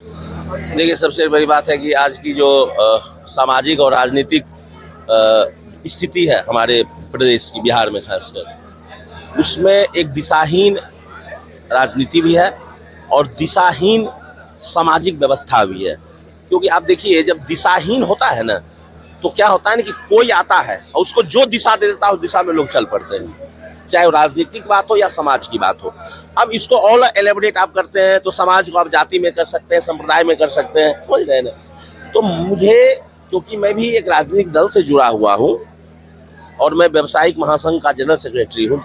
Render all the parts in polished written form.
देखिए, सबसे बड़ी बात है कि आज की जो सामाजिक और राजनीतिक स्थिति है हमारे प्रदेश की, बिहार में खासकर, उसमें एक दिशाहीन राजनीति भी है और दिशाहीन सामाजिक व्यवस्था भी है। क्योंकि आप देखिए, जब दिशाहीन होता है ना, तो क्या होता है ना कि कोई आता है और उसको जो दिशा दे देता है उस दिशा में लोग चल पड़ते हैं, चाहे वो राजनीतिक बात हो या समाज की बात हो। अब इसको और एलेबोरेट आप करते हैं तो समाज को आप जाति में कर सकते हैं, संप्रदाय में कर सकते हैं, समझ रहे हैं ना। तो मुझे, क्योंकि मैं भी एक राजनीतिक दल से जुड़ा हुआ हूँ और मैं व्यावसायिक महासंघ का जनरल सेक्रेटरी हूँ,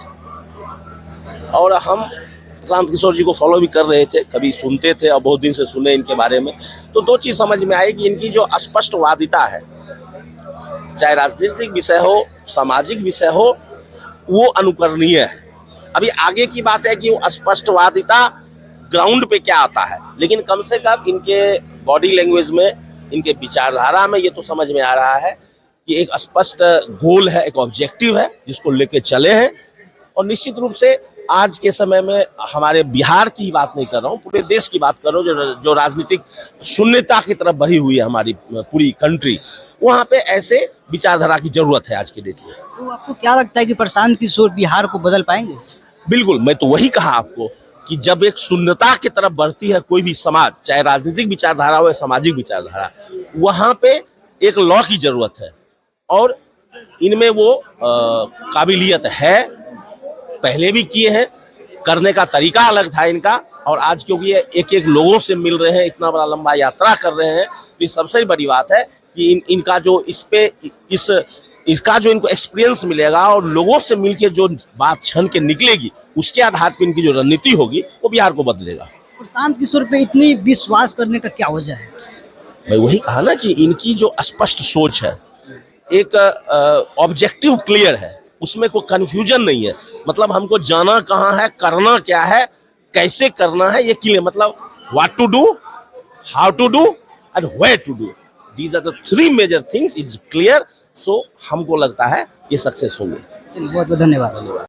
और हम प्रशांत किशोर जी को फॉलो भी कर रहे थे, कभी सुनते थे और बहुत दिन से सुने इनके बारे में। तो दो चीज़ समझ में आई कि इनकी जो स्पष्टवादिता है, चाहे राजनीतिक विषय हो, सामाजिक विषय हो, वो अनुकरणीय है। अभी आगे की बात है कि वो स्पष्टवादिता ग्राउंड पे क्या आता है, लेकिन कम से कम इनके बॉडी लैंग्वेज में, इनके विचारधारा में ये तो समझ में आ रहा है कि एक स्पष्ट गोल है, एक ऑब्जेक्टिव है जिसको लेके चले हैं। और निश्चित रूप से आज के समय में हमारे बिहार की बात नहीं कर रहा हूँ, पूरे देश की बात कर रहा हूँ, जो राजनीतिक शून्यता की तरफ बढ़ी हुई है हमारी पूरी कंट्री, वहाँ पे ऐसे विचारधारा की जरूरत है आज के डेट में। तो आपको क्या लगता है कि प्रशांत किशोर बिहार को बदल पाएंगे? बिल्कुल, मैं तो वही कहा आपको कि जब एक शून्यता की तरफ बढ़ती है कोई भी समाज, चाहे राजनीतिक विचारधारा हो या सामाजिक विचारधारा, वहाँ पे एक लॉ की जरूरत है और इनमें वो काबिलियत है। पहले भी किए हैं, करने का तरीका अलग था इनका, और आज क्योंकि ये एक एक लोगों से मिल रहे हैं, इतना बड़ा लंबा यात्रा कर रहे हैं, तो ये सबसे बड़ी बात है कि इनका जो इसका जो इनको एक्सपीरियंस मिलेगा और लोगों से मिलके जो बात छन के निकलेगी, उसके आधार पर इनकी जो रणनीति होगी वो बिहार को बदलेगा। प्रशांत किशोर पे इतनी विश्वास करने का क्या वजह है? मैं वही कहा ना कि इनकी जो स्पष्ट सोच है, एक ऑब्जेक्टिव क्लियर है, उसमें कोई कंफ्यूजन नहीं है। मतलब हमको जाना कहाँ है, करना क्या है, कैसे करना है, ये क्लियर। मतलब what to do, how to do and where to do, these are the three major things, it's clear. So हमको लगता है ये सक्सेस होंगे। बहुत बहुत धन्यवाद।